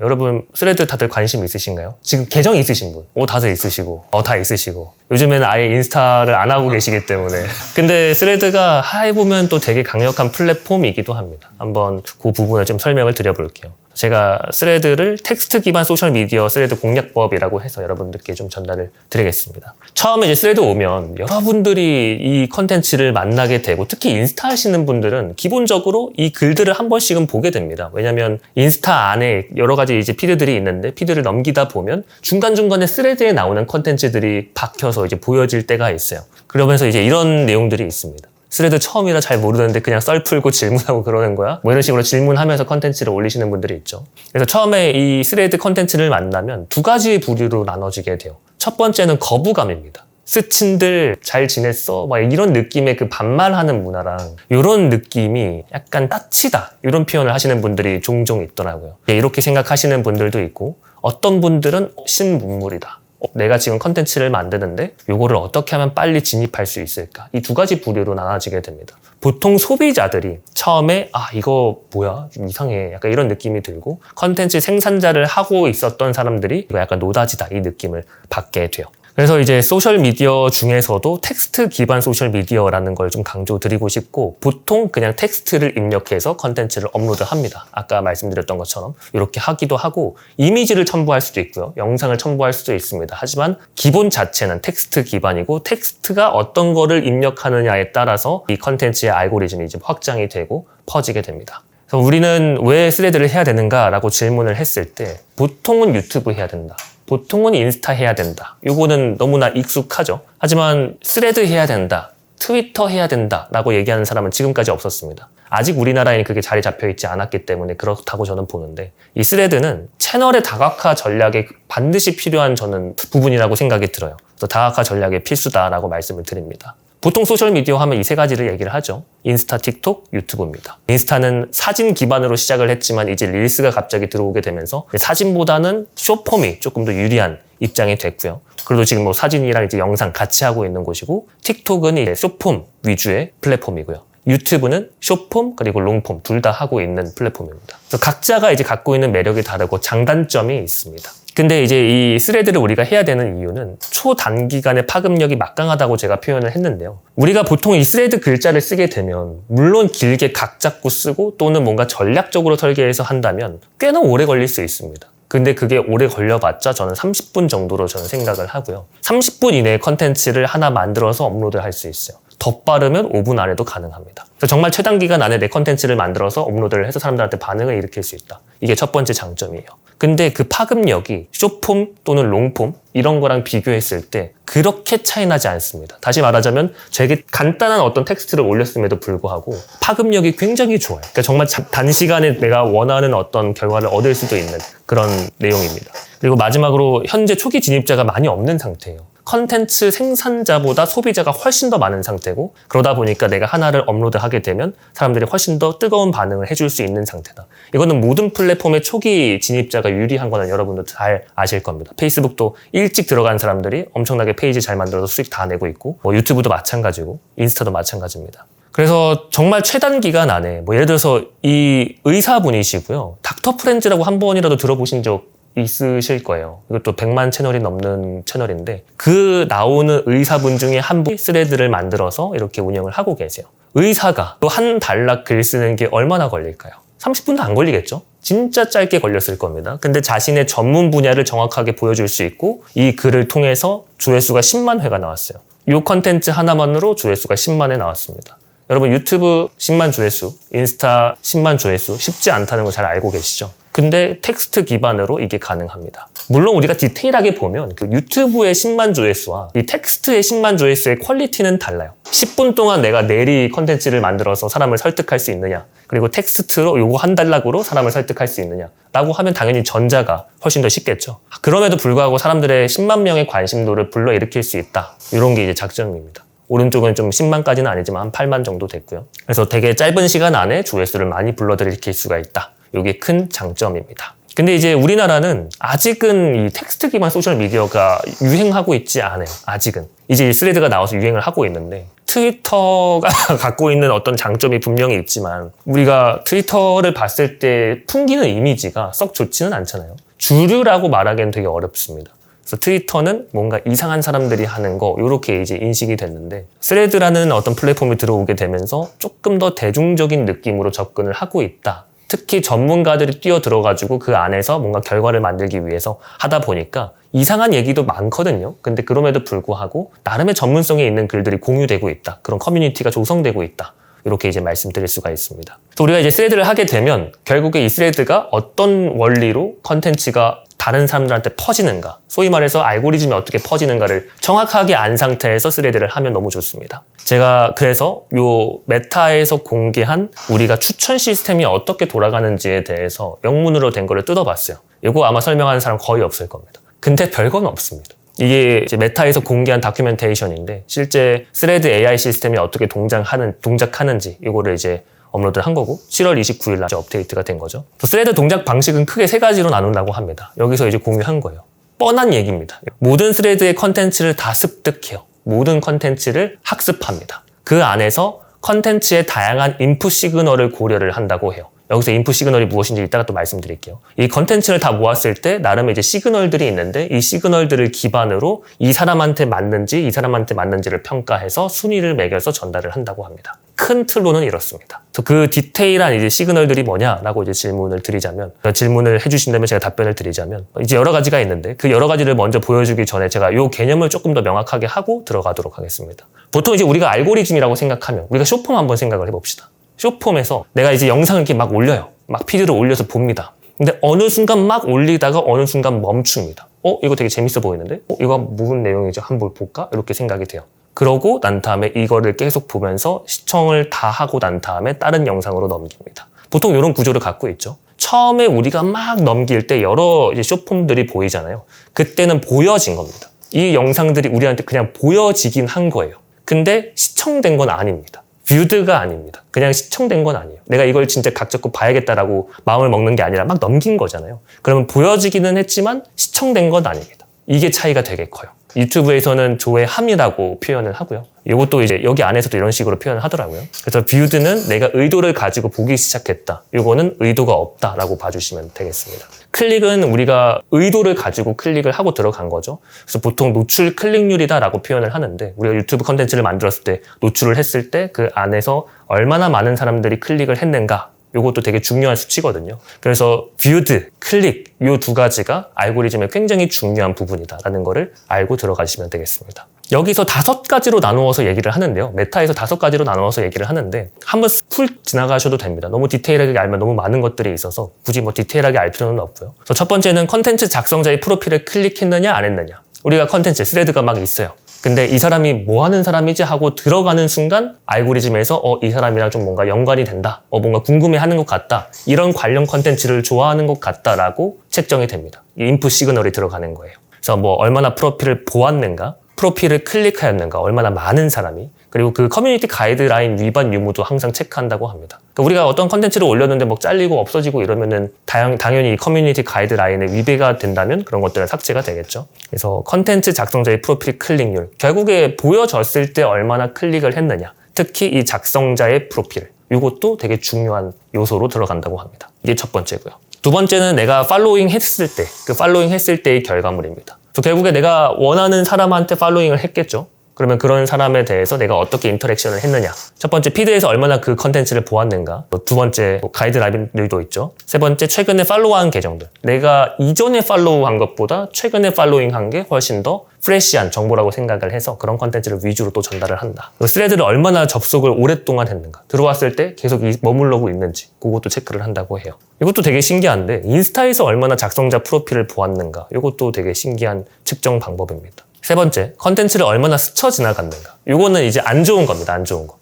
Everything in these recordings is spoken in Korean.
여러분 스레드 다들 관심 있으신가요? 지금 계정 있으신 분? 다들 있으시고 다 있으시고 요즘에는 아예 인스타를 안 하고 계시기 때문에 근데 스레드가 해보면 또 되게 강력한 플랫폼이기도 합니다. 한번 그 부분을 좀 설명을 드려볼게요. 제가 스레드를 텍스트 기반 소셜미디어 스레드 공략법이라고 해서 여러분들께 좀 전달을 드리겠습니다. 처음에 이제 스레드 오면 여러분들이 이 컨텐츠를 만나게 되고 특히 인스타 하시는 분들은 기본적으로 이 글들을 한 번씩은 보게 됩니다. 왜냐면 인스타 안에 여러 가지 이제 피드들이 있는데 피드를 넘기다 보면 중간중간에 스레드에 나오는 컨텐츠들이 박혀서 이제 보여질 때가 있어요. 그러면서 이제 이런 내용들이 있습니다. 스레드 처음이라 잘 모르는데 그냥 썰 풀고 질문하고 그러는 거야? 뭐 이런 식으로 질문하면서 컨텐츠를 올리시는 분들이 있죠. 그래서 처음에 이 스레드 컨텐츠를 만나면 두 가지 부류로 나눠지게 돼요. 첫 번째는 거부감입니다. 스친들 잘 지냈어? 막 이런 느낌의 그 반말하는 문화랑 이런 느낌이 약간 따치다 이런 표현을 하시는 분들이 종종 있더라고요. 이렇게 생각하시는 분들도 있고 어떤 분들은 신문물이다. 내가 지금 컨텐츠를 만드는데 이거를 어떻게 하면 빨리 진입할 수 있을까? 이 두 가지 부류로 나눠지게 됩니다. 보통 소비자들이 처음에 이거 뭐야? 좀 이상해. 약간 이런 느낌이 들고 컨텐츠 생산자를 하고 있었던 사람들이 이거 약간 노다지다 이 느낌을 받게 돼요. 그래서 이제 소셜미디어 중에서도 텍스트 기반 소셜미디어라는 걸 좀 강조드리고 싶고 보통 그냥 텍스트를 입력해서 컨텐츠를 업로드합니다. 아까 말씀드렸던 것처럼 이렇게 하기도 하고 이미지를 첨부할 수도 있고요. 영상을 첨부할 수도 있습니다. 하지만 기본 자체는 텍스트 기반이고 텍스트가 어떤 거를 입력하느냐에 따라서 이 컨텐츠의 알고리즘이 이제 확장이 되고 퍼지게 됩니다. 그래서 우리는 왜 스레드를 해야 되는가라고 질문을 했을 때 보통은 유튜브 해야 된다. 보통은 인스타 해야 된다. 요거는 너무나 익숙하죠. 하지만 스레드 해야 된다. 트위터 해야 된다. 라고 얘기하는 사람은 지금까지 없었습니다. 아직 우리나라에는 그게 자리 잡혀있지 않았기 때문에 그렇다고 저는 보는데 이 스레드는 채널의 다각화 전략에 반드시 필요한 저는 부분이라고 생각이 들어요. 그래서 다각화 전략의 필수다라고 말씀을 드립니다. 보통 소셜미디어 하면 이 세 가지를 얘기를 하죠. 인스타, 틱톡, 유튜브입니다. 인스타는 사진 기반으로 시작을 했지만 이제 릴스가 갑자기 들어오게 되면서 사진보다는 숏폼이 조금 더 유리한 입장이 됐고요. 그래도 지금 뭐 사진이랑 이제 영상 같이 하고 있는 곳이고 틱톡은 이제 숏폼 위주의 플랫폼이고요. 유튜브는 숏폼 그리고 롱폼 둘 다 하고 있는 플랫폼입니다. 그래서 각자가 이제 갖고 있는 매력이 다르고 장단점이 있습니다. 근데 이제 이 스레드를 우리가 해야 되는 이유는 초단기간에 파급력이 막강하다고 제가 표현을 했는데요. 우리가 보통 이 스레드 글자를 쓰게 되면 물론 길게 각 잡고 쓰고 또는 뭔가 전략적으로 설계해서 한다면 꽤나 오래 걸릴 수 있습니다. 근데 그게 오래 걸려봤자 저는 30분 정도로 저는 생각을 하고요. 30분 이내에 컨텐츠를 하나 만들어서 업로드를 할 수 있어요. 더 빠르면 5분 안에도 가능합니다. 그래서 정말 최단기간 안에 내 컨텐츠를 만들어서 업로드를 해서 사람들한테 반응을 일으킬 수 있다. 이게 첫 번째 장점이에요. 근데 그 파급력이 숏폼 또는 롱폼 이런 거랑 비교했을 때 그렇게 차이 나지 않습니다. 다시 말하자면 되게 간단한 어떤 텍스트를 올렸음에도 불구하고 파급력이 굉장히 좋아요. 그러니까 정말 단시간에 내가 원하는 어떤 결과를 얻을 수도 있는 그런 내용입니다. 그리고 마지막으로 현재 초기 진입자가 많이 없는 상태예요. 컨텐츠 생산자보다 소비자가 훨씬 더 많은 상태고 그러다 보니까 내가 하나를 업로드하게 되면 사람들이 훨씬 더 뜨거운 반응을 해줄 수 있는 상태다. 이거는 모든 플랫폼의 초기 진입자가 유리한 거는 여러분도 잘 아실 겁니다. 페이스북도 일찍 들어간 사람들이 엄청나게 페이지 잘 만들어서 수익 다 내고 있고 유튜브도 마찬가지고 인스타도 마찬가지입니다. 그래서 정말 최단기간 안에 예를 들어서 이 의사분이시고요. 닥터 프렌즈라고 한 번이라도 들어보신 적 있으실 거예요. 이것도 100만 채널이 넘는 채널인데 그 나오는 의사분 중에 한 분이 스레드를 만들어서 이렇게 운영을 하고 계세요. 의사가 또 한 단락 글 쓰는 게 얼마나 걸릴까요? 30분도 안 걸리겠죠? 진짜 짧게 걸렸을 겁니다. 근데 자신의 전문 분야를 정확하게 보여줄 수 있고 이 글을 통해서 조회수가 10만 회가 나왔어요. 이 컨텐츠 하나만으로 조회수가 10만 회 나왔습니다. 여러분 유튜브 10만 조회수, 인스타 10만 조회수 쉽지 않다는 거 잘 알고 계시죠? 근데 텍스트 기반으로 이게 가능합니다. 물론 우리가 디테일하게 보면 그 유튜브의 10만 조회수와 이 텍스트의 10만 조회수의 퀄리티는 달라요. 10분 동안 내가 내리 컨텐츠를 만들어서 사람을 설득할 수 있느냐 그리고 텍스트로 요거 한 단락으로 사람을 설득할 수 있느냐 라고 하면 당연히 전자가 훨씬 더 쉽겠죠. 그럼에도 불구하고 사람들의 10만 명의 관심도를 불러일으킬 수 있다. 이런 게 이제 장점입니다. 오른쪽은 좀 10만까지는 아니지만 한 8만 정도 됐고요. 그래서 되게 짧은 시간 안에 조회수를 많이 불러들일 수가 있다. 이게 큰 장점입니다. 근데 이제 우리나라는 아직은 이 텍스트 기반 소셜미디어가 유행하고 있지 않아요. 아직은. 이제 스레드가 나와서 유행을 하고 있는데 트위터가 갖고 있는 어떤 장점이 분명히 있지만 우리가 트위터를 봤을 때 풍기는 이미지가 썩 좋지는 않잖아요. 주류라고 말하기엔 되게 어렵습니다. 그래서 트위터는 뭔가 이상한 사람들이 하는 거 이렇게 이제 인식이 됐는데 스레드라는 어떤 플랫폼이 들어오게 되면서 조금 더 대중적인 느낌으로 접근을 하고 있다. 특히 전문가들이 뛰어들어가지고 그 안에서 뭔가 결과를 만들기 위해서 하다 보니까 이상한 얘기도 많거든요. 근데 그럼에도 불구하고 나름의 전문성이 있는 글들이 공유되고 있다. 그런 커뮤니티가 조성되고 있다. 이렇게 이제 말씀드릴 수가 있습니다. 우리가 이제 스레드를 하게 되면 결국에 이 스레드가 어떤 원리로 컨텐츠가 다른 사람들한테 퍼지는가, 소위 말해서 알고리즘이 어떻게 퍼지는가를 정확하게 안 상태에서 스레드를 하면 너무 좋습니다. 제가 그래서 요 메타에서 공개한 우리가 추천 시스템이 어떻게 돌아가는지에 대해서 영문으로 된 거를 뜯어봤어요. 이거 아마 설명하는 사람 거의 없을 겁니다. 근데 별건 없습니다. 이게 이제 메타에서 공개한 다큐멘테이션인데 실제 스레드 AI 시스템이 어떻게 동작하는지 이거를 이제 업로드를 한 거고 7월 29일 날 업데이트가 된 거죠. 스레드 동작 방식은 크게 세 가지로 나눈다고 합니다. 여기서 이제 공유한 거예요. 뻔한 얘기입니다. 모든 스레드의 컨텐츠를 다 습득해요. 모든 컨텐츠를 학습합니다. 그 안에서 컨텐츠의 다양한 인풋 시그널을 고려를 한다고 해요. 여기서 인풋 시그널이 무엇인지 이따가 또 말씀드릴게요. 이 컨텐츠를 다 모았을 때 나름의 이제 시그널들이 있는데 이 시그널들을 기반으로 이 사람한테 맞는지를 평가해서 순위를 매겨서 전달을 한다고 합니다. 큰 틀로는 이렇습니다. 그 디테일한 이제 시그널들이 뭐냐라고 이제 질문을 드리자면, 질문을 해주신다면 제가 답변을 드리자면, 이제 여러 가지가 있는데 그 여러 가지를 먼저 보여주기 전에 제가 이 개념을 조금 더 명확하게 하고 들어가도록 하겠습니다. 보통 이제 우리가 알고리즘이라고 생각하면 우리가 숏폼 한번 생각을 해봅시다. 숏폼에서 내가 이제 영상을 이렇게 막 올려요. 막 피드를 올려서 봅니다. 근데 어느 순간 막 올리다가 어느 순간 멈춥니다. 이거 되게 재밌어 보이는데? 이거 무슨 내용이죠? 한번 볼까? 이렇게 생각이 돼요. 그러고 난 다음에 이거를 계속 보면서 시청을 다 하고 난 다음에 다른 영상으로 넘깁니다. 보통 이런 구조를 갖고 있죠. 처음에 우리가 막 넘길 때 여러 이제 숏폼들이 보이잖아요. 그때는 보여진 겁니다. 이 영상들이 우리한테 그냥 보여지긴 한 거예요. 근데 시청된 건 아닙니다. 뷰드가 아닙니다. 그냥 시청된 건 아니에요. 내가 이걸 진짜 각 잡고 봐야겠다라고 마음을 먹는 게 아니라 막 넘긴 거잖아요. 그러면 보여지기는 했지만 시청된 건 아닙니다. 이게 차이가 되게 커요. 유튜브에서는 조회함이라고 표현을 하고요. 이것도 이제 여기 안에서도 이런 식으로 표현을 하더라고요. 그래서 뷰드는 내가 의도를 가지고 보기 시작했다. 이거는 의도가 없다라고 봐주시면 되겠습니다. 클릭은 우리가 의도를 가지고 클릭을 하고 들어간 거죠. 그래서 보통 노출 클릭률이다라고 표현을 하는데 우리가 유튜브 컨텐츠를 만들었을 때 노출을 했을 때 그 안에서 얼마나 많은 사람들이 클릭을 했는가 이것도 되게 중요한 수치거든요. 그래서 뷰드, 클릭 이 두 가지가 알고리즘의 굉장히 중요한 부분이다라는 거를 알고 들어가시면 되겠습니다. 여기서 5가지로 나누어서 얘기를 하는데요. 메타에서 5가지로 나누어서 얘기를 하는데 한번 풀 지나가셔도 됩니다. 너무 디테일하게 알면 너무 많은 것들이 있어서 굳이 뭐 디테일하게 알 필요는 없고요. 그래서 첫 번째는 컨텐츠 작성자의 프로필을 클릭했느냐 안 했느냐. 우리가 컨텐츠, 스레드가 막 있어요. 근데 이 사람이 뭐 하는 사람이지 하고 들어가는 순간 알고리즘에서 이 사람이랑 좀 뭔가 연관이 된다. 뭔가 궁금해하는 것 같다. 이런 관련 컨텐츠를 좋아하는 것 같다라고 책정이 됩니다. 이 인풋 시그널이 들어가는 거예요. 그래서 뭐 얼마나 프로필을 보았는가, 프로필을 클릭하였는가, 얼마나 많은 사람이, 그리고 그 커뮤니티 가이드라인 위반 유무도 항상 체크한다고 합니다. 그러니까 우리가 어떤 컨텐츠를 올렸는데 뭐 잘리고 없어지고 이러면은 당연히 이 커뮤니티 가이드라인에 위배가 된다면 그런 것들은 삭제가 되겠죠. 그래서 컨텐츠 작성자의 프로필 클릭률, 결국에 보여졌을 때 얼마나 클릭을 했느냐, 특히 이 작성자의 프로필, 이것도 되게 중요한 요소로 들어간다고 합니다. 이게 첫 번째고요. 두 번째는 내가 팔로잉 했을 때, 그 팔로잉 했을 때의 결과물입니다. 결국에 내가 원하는 사람한테 팔로잉을 했겠죠. 그러면 그런 사람에 대해서 내가 어떻게 인터랙션을 했느냐. 첫 번째, 피드에서 얼마나 그 컨텐츠를 보았는가. 두 번째, 가이드라인들도 있죠. 세 번째, 최근에 팔로우한 계정들. 내가 이전에 팔로우한 것보다 최근에 팔로잉한 게 훨씬 더 프레시한 정보라고 생각을 해서 그런 컨텐츠를 위주로 또 전달을 한다. 스레드를 얼마나 접속을 오랫동안 했는가. 들어왔을 때 계속 머물러고 있는지 그것도 체크를 한다고 해요. 이것도 되게 신기한데 인스타에서 얼마나 작성자 프로필을 보았는가. 이것도 되게 신기한 측정 방법입니다. 세 번째, 컨텐츠를 얼마나 스쳐 지나갔는가. 이거는 이제 안 좋은 겁니다. 안 좋은 거.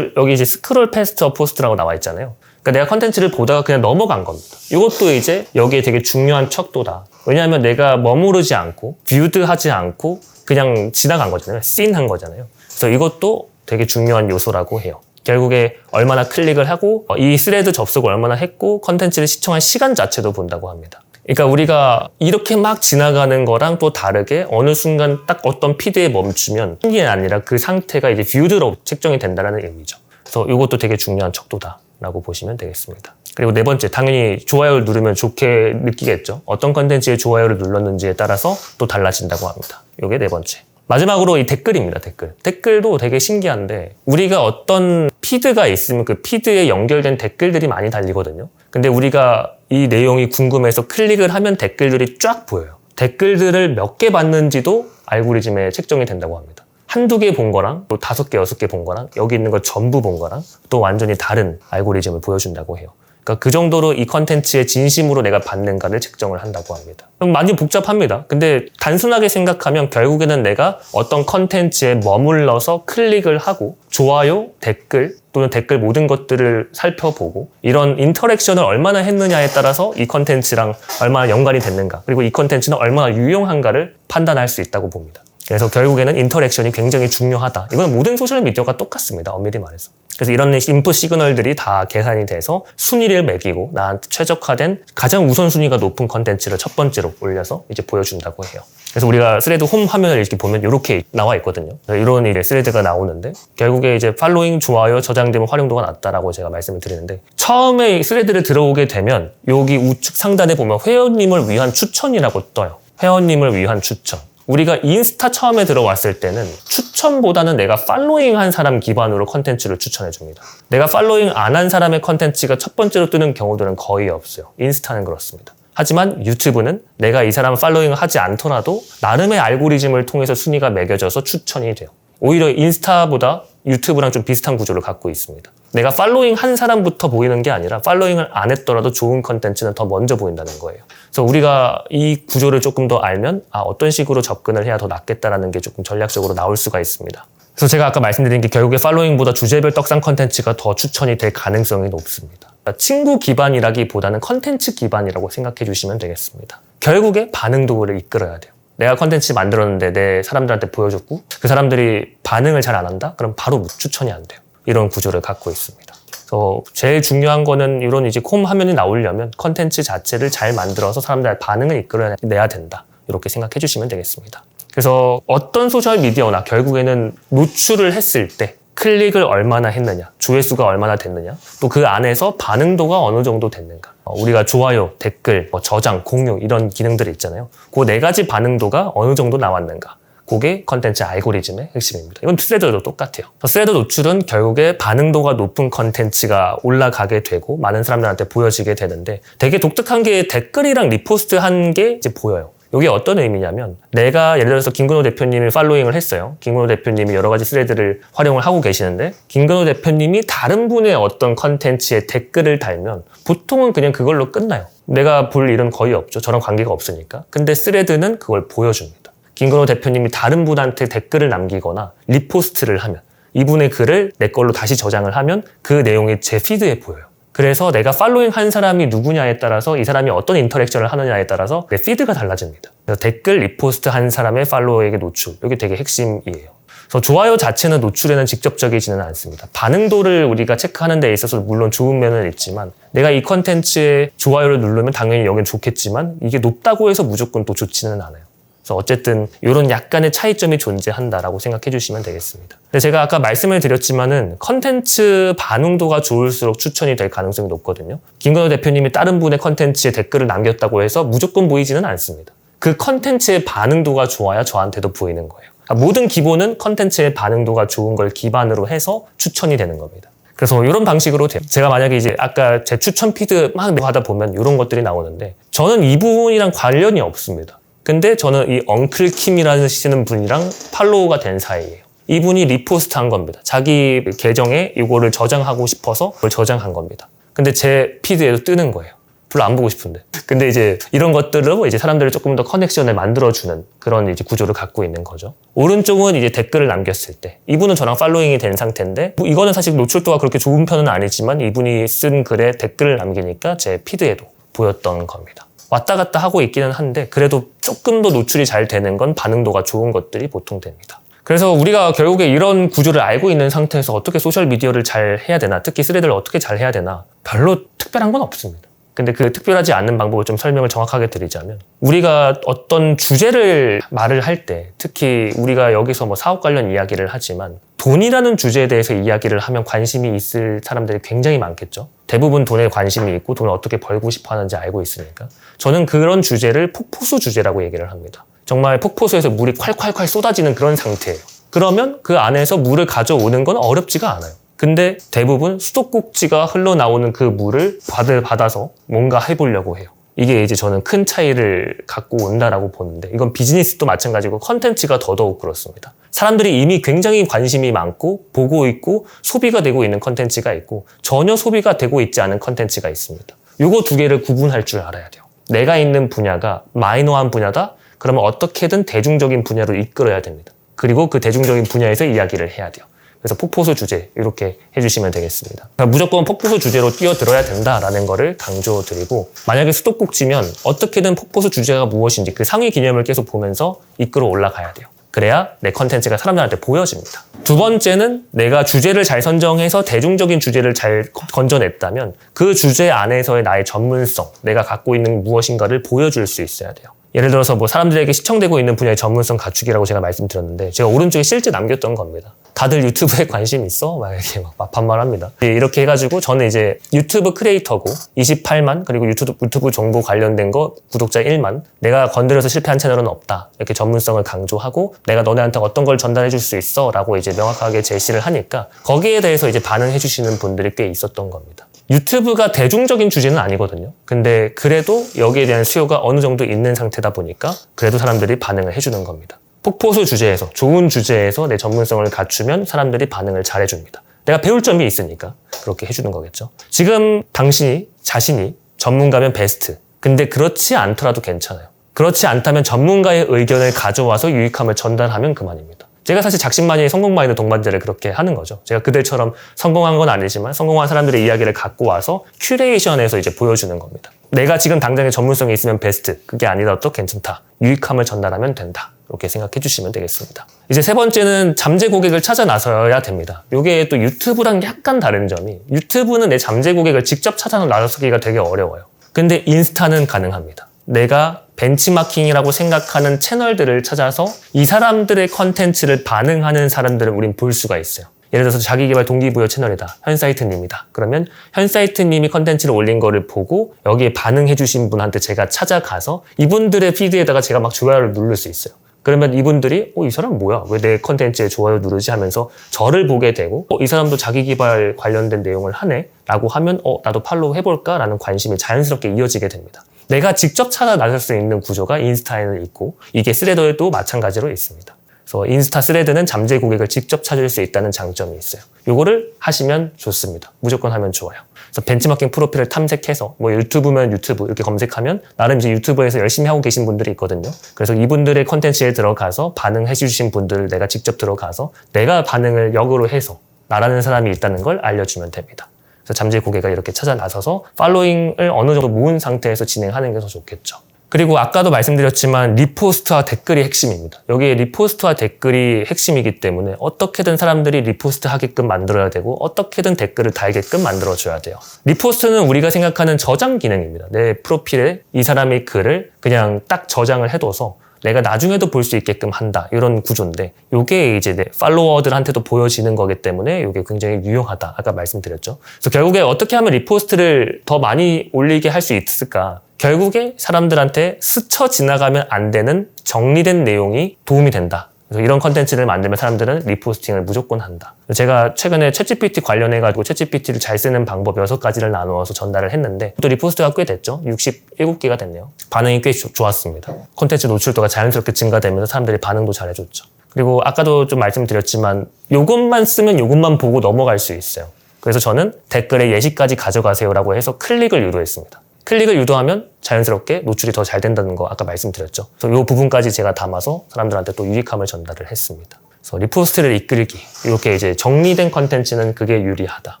여기 이제 스크롤 패스트 어포스트라고 나와 있잖아요. 그러니까 내가 컨텐츠를 보다가 그냥 넘어간 겁니다. 이것도 이제 여기에 되게 중요한 척도다. 왜냐하면 내가 머무르지 않고, 뷰드하지 않고, 그냥 지나간 거잖아요. 씬한 거잖아요. 그래서 이것도 되게 중요한 요소라고 해요. 결국에 얼마나 클릭을 하고, 이 스레드 접속을 얼마나 했고, 컨텐츠를 시청한 시간 자체도 본다고 합니다. 그러니까 우리가 이렇게 막 지나가는 거랑 또 다르게 어느 순간 딱 어떤 피드에 멈추면 이게 아니라 그 상태가 이제 뷰드로 책정이 된다는 의미죠. 그래서 이것도 되게 중요한 척도다라고 보시면 되겠습니다. 그리고 네 번째, 당연히 좋아요를 누르면 좋게 느끼겠죠. 어떤 컨텐츠에 좋아요를 눌렀는지에 따라서 또 달라진다고 합니다. 이게 네 번째. 마지막으로 이 댓글입니다. 댓글도 되게 신기한데 우리가 어떤 피드가 있으면 그 피드에 연결된 댓글들이 많이 달리거든요. 근데 우리가 이 내용이 궁금해서 클릭을 하면 댓글들이 쫙 보여요. 댓글들을 몇 개 봤는지도 알고리즘에 책정이 된다고 합니다. 한두 개 본 거랑 또 5개, 6개 본 거랑 여기 있는 거 전부 본 거랑 또 완전히 다른 알고리즘을 보여준다고 해요. 그러니까 그 정도로 이 컨텐츠에 진심으로 내가 받는가를 측정을 한다고 합니다. 많이 복잡합니다. 근데 단순하게 생각하면 결국에는 내가 어떤 컨텐츠에 머물러서 클릭을 하고 좋아요, 댓글 또는 댓글 모든 것들을 살펴보고 이런 인터랙션을 얼마나 했느냐에 따라서 이 컨텐츠랑 얼마나 연관이 됐는가 그리고 이 컨텐츠는 얼마나 유용한가를 판단할 수 있다고 봅니다. 그래서 결국에는 인터랙션이 굉장히 중요하다. 이건 모든 소셜미디어가 똑같습니다. 엄밀히 말해서. 그래서 이런 인풋 시그널들이 다 계산이 돼서 순위를 매기고 나한테 최적화된 가장 우선순위가 높은 컨텐츠를 첫 번째로 올려서 이제 보여준다고 해요. 그래서 우리가 스레드 홈 화면을 이렇게 보면 이렇게 나와 있거든요. 이런 이제 스레드가 나오는데 결국에 이제 팔로잉, 좋아요, 저장되면 활용도가 낮다라고 제가 말씀을 드리는데 처음에 스레드를 들어오게 되면 여기 우측 상단에 보면 회원님을 위한 추천이라고 떠요. 회원님을 위한 추천. 우리가 인스타 처음에 들어왔을 때는 추천보다는 내가 팔로잉 한 사람 기반으로 컨텐츠를 추천해 줍니다. 내가 팔로잉 안 한 사람의 컨텐츠가 첫 번째로 뜨는 경우들은 거의 없어요. 인스타는 그렇습니다. 하지만 유튜브는 내가 이 사람을 팔로잉을 하지 않더라도 나름의 알고리즘을 통해서 순위가 매겨져서 추천이 돼요. 오히려 인스타보다 유튜브랑 좀 비슷한 구조를 갖고 있습니다. 내가 팔로잉 한 사람부터 보이는 게 아니라 팔로잉을 안 했더라도 좋은 컨텐츠는 더 먼저 보인다는 거예요. 그래서 우리가 이 구조를 조금 더 알면 어떤 식으로 접근을 해야 더 낫겠다라는 게 조금 전략적으로 나올 수가 있습니다. 그래서 제가 아까 말씀드린 게 결국에 팔로잉보다 주제별 떡상 컨텐츠가 더 추천이 될 가능성이 높습니다. 친구 기반이라기보다는 컨텐츠 기반이라고 생각해 주시면 되겠습니다. 결국에 반응도를 이끌어야 돼요. 내가 컨텐츠 만들었는데 내 사람들한테 보여줬고 그 사람들이 반응을 잘 안 한다? 그럼 바로 추천이 안 돼요. 이런 구조를 갖고 있습니다. 그래서 제일 중요한 거는 이런 이제 홈 화면이 나오려면 컨텐츠 자체를 잘 만들어서 사람들의 반응을 이끌어내야 된다. 이렇게 생각해 주시면 되겠습니다. 그래서 어떤 소셜미디어나 결국에는 노출을 했을 때 클릭을 얼마나 했느냐, 조회수가 얼마나 됐느냐, 또 그 안에서 반응도가 어느 정도 됐는가. 우리가 좋아요, 댓글, 저장, 공유 이런 기능들이 있잖아요. 그 네 가지 반응도가 어느 정도 나왔는가. 그게 컨텐츠 알고리즘의 핵심입니다. 이건 스레드도 똑같아요. 스레드 노출은 결국에 반응도가 높은 컨텐츠가 올라가게 되고 많은 사람들한테 보여지게 되는데 되게 독특한 게 댓글이랑 리포스트 한 게 이제 보여요. 이게 어떤 의미냐면 내가 예를 들어서 김근호 대표님이 팔로잉을 했어요. 김근호 대표님이 여러 가지 스레드를 활용을 하고 계시는데 김근호 대표님이 다른 분의 어떤 컨텐츠에 댓글을 달면 보통은 그냥 그걸로 끝나요. 내가 볼 일은 거의 없죠. 저랑 관계가 없으니까. 근데 스레드는 그걸 보여줍니다. 김근호 대표님이 다른 분한테 댓글을 남기거나 리포스트를 하면 이분의 글을 내 걸로 다시 저장을 하면 그 내용이 제 피드에 보여요. 그래서 내가 팔로잉 한 사람이 누구냐에 따라서 이 사람이 어떤 인터랙션을 하느냐에 따라서 내 피드가 달라집니다. 그래서 댓글, 리포스트 한 사람의 팔로워에게 노출. 이게 되게 핵심이에요. 그래서 좋아요 자체는 노출에는 직접적이지는 않습니다. 반응도를 우리가 체크하는 데 있어서 물론 좋은 면은 있지만 내가 이 컨텐츠에 좋아요를 누르면 당연히 여긴 좋겠지만 이게 높다고 해서 무조건 또 좋지는 않아요. 그래서 어쨌든 이런 약간의 차이점이 존재한다라고 생각해 주시면 되겠습니다. 근데 제가 아까 말씀을 드렸지만은 컨텐츠 반응도가 좋을수록 추천이 될 가능성이 높거든요. 김근호 대표님이 다른 분의 컨텐츠에 댓글을 남겼다고 해서 무조건 보이지는 않습니다. 그 컨텐츠의 반응도가 좋아야 저한테도 보이는 거예요. 모든 기본은 컨텐츠의 반응도가 좋은 걸 기반으로 해서 추천이 되는 겁니다. 그래서 이런 방식으로 돼요. 제가 만약에 이제 아까 제 추천 피드 막 하다 보면 이런 것들이 나오는데 저는 이 부분이랑 관련이 없습니다. 근데 저는 이 엉클킴이라는 분이랑 팔로우가 된 사이예요. 이분이 리포스트 한 겁니다. 자기 계정에 이거를 저장하고 싶어서 그걸 저장한 겁니다. 근데 제 피드에도 뜨는 거예요. 별로 안 보고 싶은데. 근데 이제 이런 것들로 이제 사람들을 조금 더 커넥션을 만들어주는 그런 이제 구조를 갖고 있는 거죠. 오른쪽은 이제 댓글을 남겼을 때 이분은 저랑 팔로잉이 된 상태인데 뭐 이거는 사실 노출도가 그렇게 좋은 편은 아니지만 이분이 쓴 글에 댓글을 남기니까 제 피드에도 보였던 겁니다. 왔다 갔다 하고 있기는 한데 그래도 조금 더 노출이 잘 되는 건 반응도가 좋은 것들이 보통 됩니다. 그래서 우리가 결국에 이런 구조를 알고 있는 상태에서 어떻게 소셜미디어를 잘 해야 되나, 특히 스레드를 어떻게 잘 해야 되나 별로 특별한 건 없습니다. 근데 그 특별하지 않은 방법을 좀 설명을 정확하게 드리자면 우리가 어떤 주제를 말을 할 때 특히 우리가 여기서 뭐 사업 관련 이야기를 하지만 돈이라는 주제에 대해서 이야기를 하면 관심이 있을 사람들이 굉장히 많겠죠. 대부분 돈에 관심이 있고 돈을 어떻게 벌고 싶어 하는지 알고 있으니까. 저는 그런 주제를 폭포수 주제라고 얘기를 합니다. 정말 폭포수에서 물이 콸콸콸 쏟아지는 그런 상태예요. 그러면 그 안에서 물을 가져오는 건 어렵지가 않아요. 근데 대부분 수도꼭지가 흘러나오는 그 물을 받아서 뭔가 해보려고 해요. 이게 이제 저는 큰 차이를 갖고 온다라고 보는데 이건 비즈니스도 마찬가지고 컨텐츠가 더더욱 그렇습니다. 사람들이 이미 굉장히 관심이 많고 보고 있고 소비가 되고 있는 컨텐츠가 있고 전혀 소비가 되고 있지 않은 컨텐츠가 있습니다. 요거 두 개를 구분할 줄 알아야 돼요. 내가 있는 분야가 마이너한 분야다? 그러면 어떻게든 대중적인 분야로 이끌어야 됩니다. 그리고 그 대중적인 분야에서 이야기를 해야 돼요. 그래서 폭포수 주제 이렇게 해주시면 되겠습니다. 그러니까 무조건 폭포수 주제로 뛰어들어야 된다라는 거를 강조드리고 만약에 수도꼭지면 어떻게든 폭포수 주제가 무엇인지 그 상위 개념을 계속 보면서 이끌어 올라가야 돼요. 그래야 내 컨텐츠가 사람들한테 보여집니다. 두 번째는 내가 주제를 잘 선정해서 대중적인 주제를 잘 건져냈다면 그 주제 안에서의 나의 전문성, 내가 갖고 있는 무엇인가를 보여줄 수 있어야 돼요. 예를 들어서 뭐 사람들에게 시청되고 있는 분야의 전문성 갖추기라고 제가 말씀드렸는데 제가 오른쪽에 실제 남겼던 겁니다. 다들 유튜브에 관심 있어? 막 이렇게 막 반말합니다. 이렇게 해가지고 저는 이제 유튜브 크리에이터고 28만 그리고 유튜브 정보 관련된 거 구독자 1만 내가 건드려서 실패한 채널은 없다. 이렇게 전문성을 강조하고 내가 너네한테 어떤 걸 전달해 줄 수 있어 라고 이제 명확하게 제시를 하니까 거기에 대해서 이제 반응해 주시는 분들이 꽤 있었던 겁니다. 유튜브가 대중적인 주제는 아니거든요. 근데 그래도 여기에 대한 수요가 어느 정도 있는 상태다 보니까 그래도 사람들이 반응을 해주는 겁니다. 폭포수 주제에서, 좋은 주제에서 내 전문성을 갖추면 사람들이 반응을 잘해줍니다. 내가 배울 점이 있으니까 그렇게 해주는 거겠죠. 지금 당신이 자신이 전문가면 베스트. 근데 그렇지 않더라도 괜찮아요. 그렇지 않다면 전문가의 의견을 가져와서 유익함을 전달하면 그만입니다. 제가 사실 작심만이 성공만이도 동반자를 그렇게 하는 거죠. 제가 그들처럼 성공한 건 아니지만 성공한 사람들의 이야기를 갖고 와서 큐레이션해서 이제 보여주는 겁니다. 내가 지금 당장의 전문성이 있으면 베스트, 그게 아니더라도 괜찮다. 유익함을 전달하면 된다. 이렇게 생각해 주시면 되겠습니다. 이제 세 번째는 잠재 고객을 찾아 나서야 됩니다. 이게 또 유튜브랑 약간 다른 점이 유튜브는 내 잠재 고객을 직접 찾아 나서기가 되게 어려워요. 근데 인스타는 가능합니다. 내가 벤치마킹이라고 생각하는 채널들을 찾아서 이 사람들의 컨텐츠를 반응하는 사람들을 우린 볼 수가 있어요. 예를 들어서 자기개발 동기부여 채널이다. 현사이트님이다. 그러면 현사이트님이 컨텐츠를 올린 거를 보고 여기에 반응해 주신 분한테 제가 찾아가서 이분들의 피드에다가 제가 막 좋아요를 누를 수 있어요. 그러면 이분들이 이 사람 뭐야? 왜 내 컨텐츠에 좋아요 누르지? 하면서 저를 보게 되고 이 사람도 자기개발 관련된 내용을 하네? 라고 하면 나도 팔로우 해볼까? 라는 관심이 자연스럽게 이어지게 됩니다. 내가 직접 찾아 나설 수 있는 구조가 인스타에는 있고 이게 스레더에도 마찬가지로 있습니다. 그래서 인스타 스레드는 잠재 고객을 직접 찾을 수 있다는 장점이 있어요. 요거를 하시면 좋습니다. 무조건 하면 좋아요. 그래서 벤치마킹 프로필을 탐색해서 뭐 유튜브면 유튜브 이렇게 검색하면 나름 이제 유튜브에서 열심히 하고 계신 분들이 있거든요. 그래서 이분들의 컨텐츠에 들어가서 반응해 주신 분들을 내가 직접 들어가서 내가 반응을 역으로 해서 나라는 사람이 있다는 걸 알려주면 됩니다. 그래서 잠재 고객가 이렇게 찾아 나서서 팔로잉을 어느 정도 모은 상태에서 진행하는 게 더 좋겠죠. 그리고 아까도 말씀드렸지만 리포스트와 댓글이 핵심입니다. 여기에 리포스트와 댓글이 핵심이기 때문에 어떻게든 사람들이 리포스트 하게끔 만들어야 되고 어떻게든 댓글을 달게끔 만들어줘야 돼요. 리포스트는 우리가 생각하는 저장 기능입니다. 내 프로필에 이 사람의 글을 그냥 딱 저장을 해둬서 내가 나중에도 볼 수 있게끔 한다. 이런 구조인데 이게 이제 내 팔로워들한테도 보여지는 거기 때문에 이게 굉장히 유용하다. 아까 말씀드렸죠. 그래서 결국에 어떻게 하면 리포스트를 더 많이 올리게 할 수 있을까? 결국에 사람들한테 스쳐 지나가면 안 되는 정리된 내용이 도움이 된다. 그래서 이런 컨텐츠를 만들면 사람들은 리포스팅을 무조건 한다. 제가 최근에 챗GPT 관련해가지고 챗GPT를 잘 쓰는 방법 6가지를 나누어서 전달을 했는데 또 리포스트가 꽤 됐죠. 67개가 됐네요. 반응이 꽤 좋았습니다. 컨텐츠 노출도가 자연스럽게 증가되면서 사람들이 반응도 잘해줬죠. 그리고 아까도 좀 말씀드렸지만 이것만 쓰면 이것만 보고 넘어갈 수 있어요. 그래서 저는 댓글에 예시까지 가져가세요라고 해서 클릭을 유도했습니다. 클릭을 유도하면 자연스럽게 노출이 더 잘 된다는 거 아까 말씀드렸죠. 그래서 이 부분까지 제가 담아서 사람들한테 또 유익함을 전달을 했습니다. 그래서 리포스트를 이끌기, 이렇게 이제 정리된 컨텐츠는 그게 유리하다.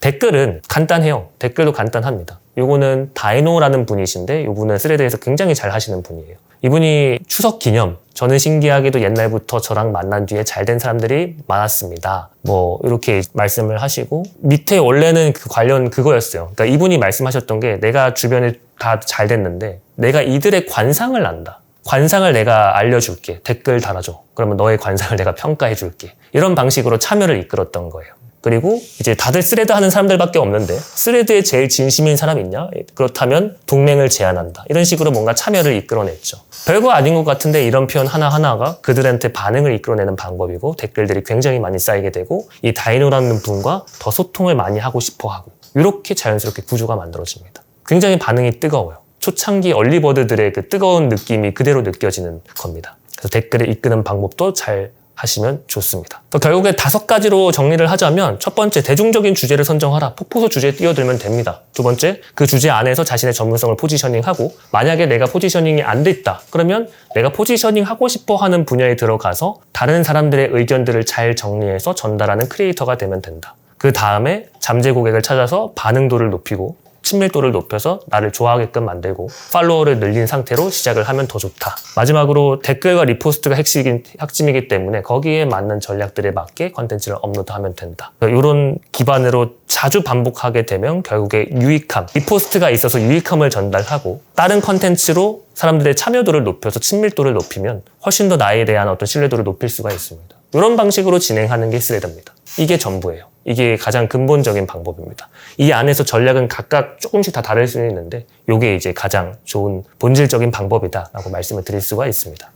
댓글은 간단해요. 댓글도 간단합니다. 요거는 다이노라는 분이신데 이분은 스레드에서 굉장히 잘 하시는 분이에요. 이분이 추석 기념, 저는 신기하게도 옛날부터 저랑 만난 뒤에 잘된 사람들이 많았습니다. 뭐 이렇게 말씀을 하시고 밑에 원래는 그 관련 그거였어요. 그러니까 이분이 말씀하셨던 게 내가 주변에 다 잘 됐는데 내가 이들의 관상을 안다. 관상을 내가 알려줄게. 댓글 달아줘. 그러면 너의 관상을 내가 평가해줄게. 이런 방식으로 참여를 이끌었던 거예요. 그리고 이제 다들 스레드 하는 사람들밖에 없는데 스레드에 제일 진심인 사람 있냐? 그렇다면 동맹을 제안한다. 이런 식으로 뭔가 참여를 이끌어냈죠. 별거 아닌 것 같은데 이런 표현 하나하나가 그들한테 반응을 이끌어내는 방법이고 댓글들이 굉장히 많이 쌓이게 되고 이 다이노라는 분과 더 소통을 많이 하고 싶어하고 이렇게 자연스럽게 구조가 만들어집니다. 굉장히 반응이 뜨거워요. 초창기 얼리버드들의 그 뜨거운 느낌이 그대로 느껴지는 겁니다. 그래서 댓글을 이끄는 방법도 잘 하시면 좋습니다. 결국에 5가지로 정리를 하자면 첫 번째, 대중적인 주제를 선정하라. 폭포수 주제에 뛰어들면 됩니다. 두 번째, 그 주제 안에서 자신의 전문성을 포지셔닝하고 만약에 내가 포지셔닝이 안 됐다. 그러면 내가 포지셔닝 하고 싶어 하는 분야에 들어가서 다른 사람들의 의견들을 잘 정리해서 전달하는 크리에이터가 되면 된다. 그 다음에 잠재 고객을 찾아서 반응도를 높이고 친밀도를 높여서 나를 좋아하게끔 만들고 팔로워를 늘린 상태로 시작을 하면 더 좋다. 마지막으로 댓글과 리포스트가 핵심이기 때문에 거기에 맞는 전략들에 맞게 컨텐츠를 업로드하면 된다. 이런 기반으로 자주 반복하게 되면 결국에 유익함, 리포스트가 있어서 유익함을 전달하고 다른 컨텐츠로 사람들의 참여도를 높여서 친밀도를 높이면 훨씬 더 나에 대한 어떤 신뢰도를 높일 수가 있습니다. 이런 방식으로 진행하는 게 스레드입니다. 이게 전부예요. 이게 가장 근본적인 방법입니다. 이 안에서 전략은 각각 조금씩 다 다를 수는 있는데 이게 이제 가장 좋은 본질적인 방법이다라고 말씀을 드릴 수가 있습니다.